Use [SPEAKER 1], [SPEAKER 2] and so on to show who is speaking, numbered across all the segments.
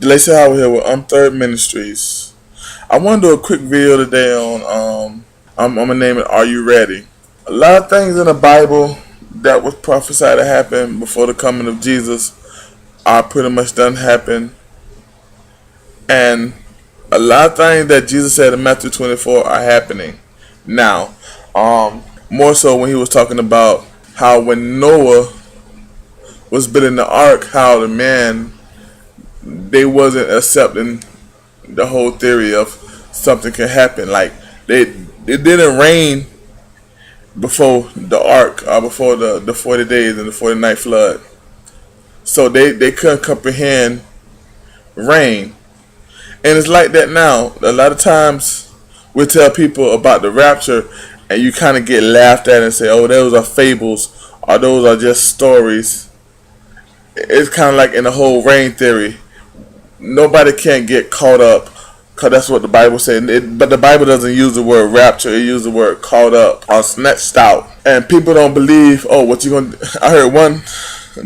[SPEAKER 1] Delacey Howard here with Third Ministries. I want to do a quick video today on I'm gonna name it "Are You Ready?" A lot of things in the Bible that was prophesied to happen before the coming of Jesus are pretty much done happen, and a lot of things that Jesus said in Matthew 24 are happening now. More so when he was talking about how when Noah was building the ark, how the man they wasn't accepting the whole theory of something can happen. Like it didn't rain before the ark or before the 40 days and the 40-night flood. So they couldn't comprehend rain. And it's like that now. A lot of times we tell people about the rapture and you kind of get laughed at and say, oh, those are fables or those are just stories. It's kind of like in the whole rain theory. Nobody can get caught up because that's what the Bible said. But the Bible doesn't use the word rapture. It uses the word caught up or snatched out. And people don't believe, oh, what you going to... I heard one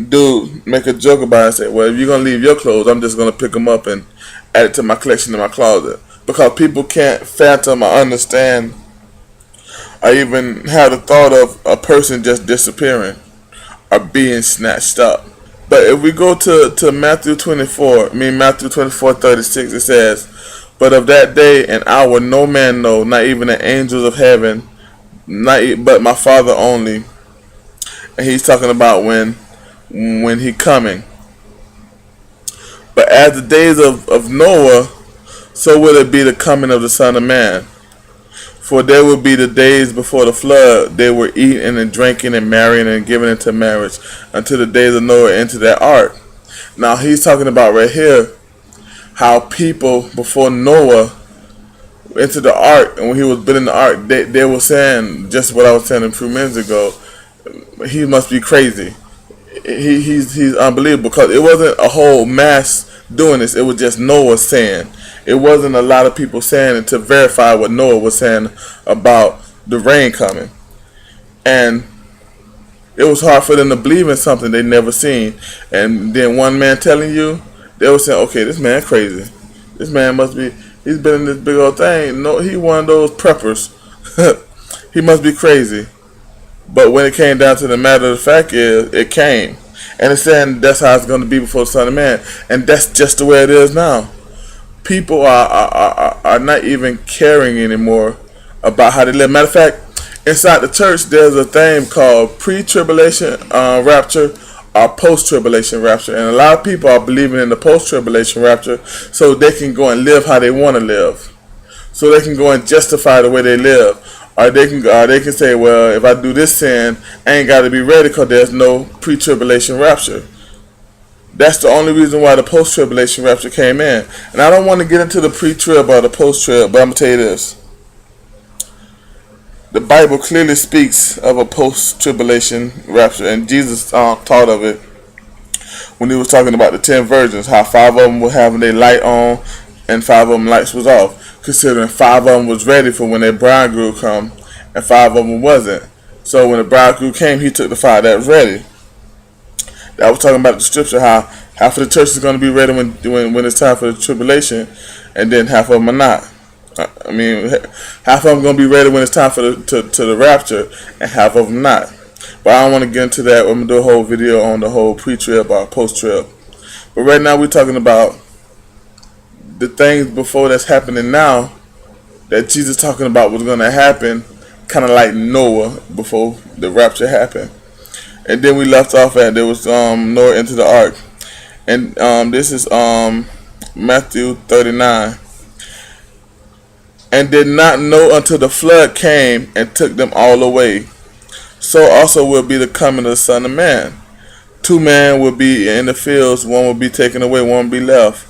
[SPEAKER 1] dude make a joke about it and say, well, if you're going to leave your clothes, I'm just going to pick them up and add it to my collection in my closet. Because people can't fathom or understand or even have the thought of a person just disappearing or being snatched up. But if we go to Matthew 24:36, it says, but of that day and hour no man know, not even the angels of heaven, but my Father only. And he's talking about when he coming. But as the days of Noah, so will it be the coming of the Son of Man. For there will be the days before the flood, they were eating and drinking and marrying and giving into marriage until the days of Noah into that ark. Now he's talking about right here how people before Noah into the ark, and when he was building the ark, they were saying just what I was saying a few minutes ago. He must be crazy. He's unbelievable because it wasn't a whole mass doing this. It was just Noah saying. It wasn't a lot of people saying it to verify what Noah was saying about the rain coming. And it was hard for them to believe in something they never seen. And then one man telling you, they were saying, okay, this man crazy. This man must be, he's been in this big old thing. No, he one of those preppers. He must be crazy. But when it came down to the matter of the fact is, it came. And it's saying that's how it's going to be before the Son of Man. And that's just the way it is now. People are not even caring anymore about how they live. Matter of fact, inside the church, there's a thing called pre-tribulation rapture or post-tribulation rapture. And a lot of people are believing in the post-tribulation rapture so they can go and live how they want to live. So they can go and justify the way they live. Or they can say, well, if I do this sin, I ain't got to be ready because there's no pre-tribulation rapture. That's the only reason why the post-tribulation rapture came in. And I don't want to get into the pre-trib or the post-trib, but I'm going to tell you this. The Bible clearly speaks of a post-tribulation rapture, and Jesus taught of it when he was talking about the 10 virgins, how 5 of them were having their light on and 5 of them lights was off, considering 5 of them was ready for when their bridegroom come and 5 of them wasn't. So when the bridegroom came, he took the 5 that was ready. I was talking about the scripture, how half of the church is going to be ready when it's time for the tribulation, and then half of them are not. I mean, half of them going to be ready when it's time for the rapture, and half of them not. But I don't want to get into that. I'm going to do a whole video on the whole pre-trib or post-trib. But right now we're talking about the things before that's happening now that Jesus talking about was going to happen, kind of like Noah before the rapture happened. And then we left off at there was Noah into the ark. And this is Matthew 39. And did not know until the flood came and took them all away. So also will be the coming of the Son of Man. 2 men will be in the fields, one will be taken away, one will be left.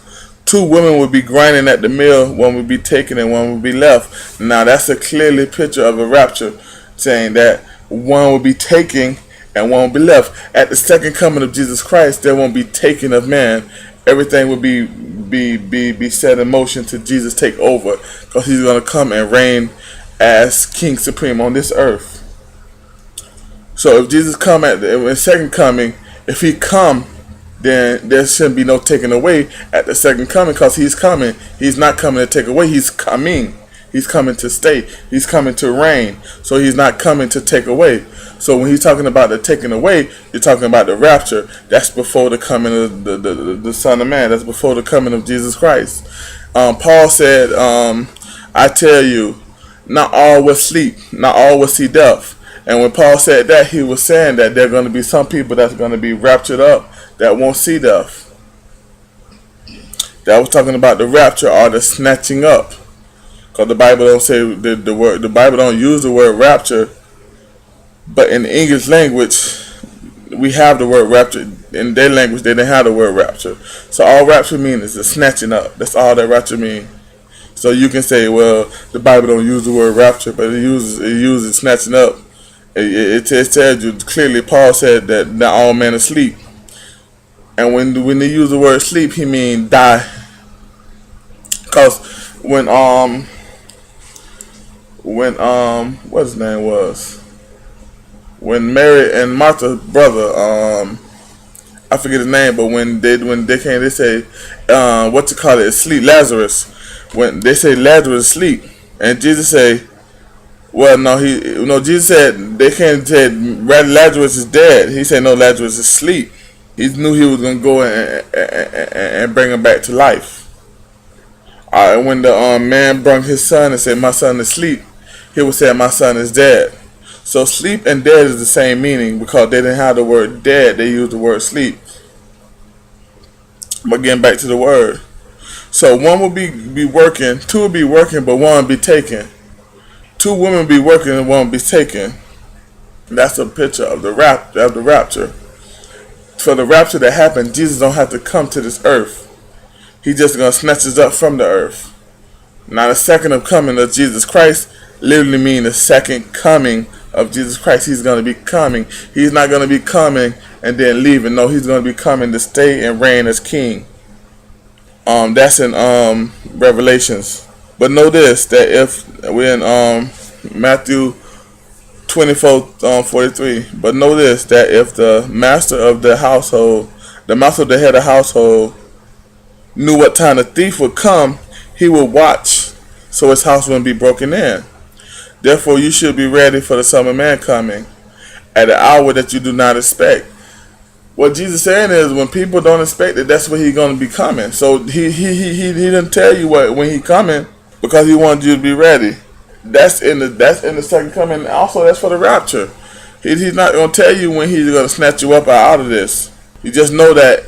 [SPEAKER 1] 2 women will be grinding at the mill, one will be taken and one will be left. Now that's a clearly picture of a rapture, saying that one will be taken and one will be left. At the second coming of Jesus Christ, there won't be taken of man. Everything will be set in motion to Jesus take over, because he's going to come and reign as King Supreme on this earth. So if Jesus come at the second coming, if he come then there shouldn't be no taking away at the second coming, because he's coming. He's not coming to take away. He's coming. He's coming to stay. He's coming to reign. So he's not coming to take away. So when he's talking about the taking away, you're talking about the rapture. That's before the coming of the Son of Man. That's before the coming of Jesus Christ. Paul said, I tell you, not all will sleep, not all will see death. And when Paul said that, he was saying that there are going to be some people that's going to be raptured up that won't see death. That was talking about the rapture or the snatching up. Because the Bible don't say the word. The Bible don't use the word rapture, but in the English language, we have the word rapture. In their language, they didn't have the word rapture. So all rapture means is the snatching up. That's all that rapture means. So you can say, well, the Bible don't use the word rapture, but it uses snatching up. It tells you clearly. Paul said that not all men are asleep, and when they use the word sleep, he means die. Because when what his name was, when Mary and Martha's brother, I forget his name, but when they came, they say, what you call it, sleep, Lazarus. When they say Lazarus sleep, and Jesus say, well, no, Jesus said they can't say Lazarus is dead. He said no, Lazarus is asleep. He knew he was gonna go and bring him back to life. When the man brought his son and said, my son is asleep, he would say, my son is dead. So sleep and dead is the same meaning, because they didn't have the word dead, they used the word sleep. But getting back to the word. So one will be working, two will be working, but one will be taken. Two women be working and one will be taken. That's a picture of the rapture. For the rapture to happen, Jesus don't have to come to this earth. He just gonna snatch us up from the earth. Now the second of coming of Jesus Christ literally means the second coming of Jesus Christ. He's gonna be coming. He's not gonna be coming and then leaving. No, he's gonna be coming to stay and reign as king. That's in Revelations. But know this, that if we're in Matthew 24:43. But know this, that if the master of the household, the master of the head of the household, knew what time the thief would come, he would watch so his house wouldn't be broken in. Therefore, you should be ready for the Son of Man coming at an hour that you do not expect. What Jesus is saying is, when people don't expect it, that's when he's going to be coming. So he didn't tell you when he coming, because he wanted you to be ready. That's in the second coming. Also, that's for the rapture. He's not going to tell you when he's going to snatch you up out of this. You just know that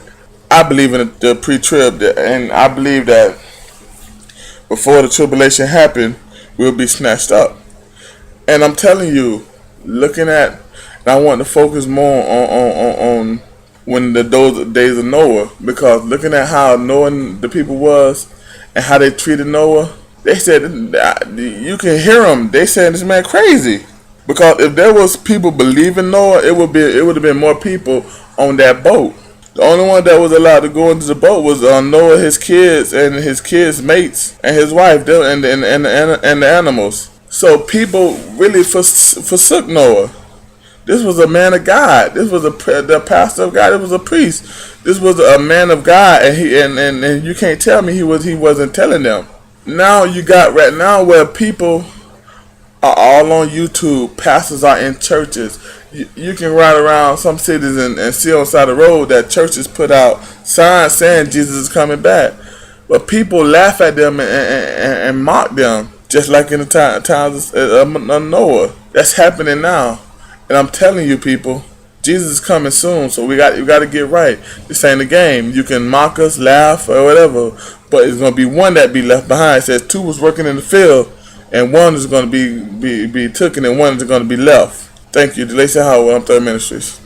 [SPEAKER 1] I believe in the pre-trib, and I believe that before the tribulation happen, we'll be snatched up. And I'm telling you, looking at, and I want to focus more on when those days of Noah, because looking at how Noah and the people was and how they treated Noah, they said, you can hear them. They said this man crazy. Because if there was people believing Noah, it would have been more people on that boat. The only one that was allowed to go into the boat was Noah, his kids, and his kids' mates, and his wife, and the animals. So people really forsook Noah. This was a man of God. This was the pastor of God. This was a priest. This was a man of God, and you can't tell me he wasn't telling them. Now you got right now where people are all on YouTube. Pastors are in churches. You can ride around some cities and see on the side of the road that churches put out signs saying Jesus is coming back. But people laugh at them and mock them, just like in the times of Noah. That's happening now. And I'm telling you, people, Jesus is coming soon, so you got to get right. This ain't a game. You can mock us, laugh, or whatever, but it's going to be one that be left behind. It says two was working in the field, and one is going to be taken, and one is going to be left. Thank you. Delay Howard, I'm Third Ministries.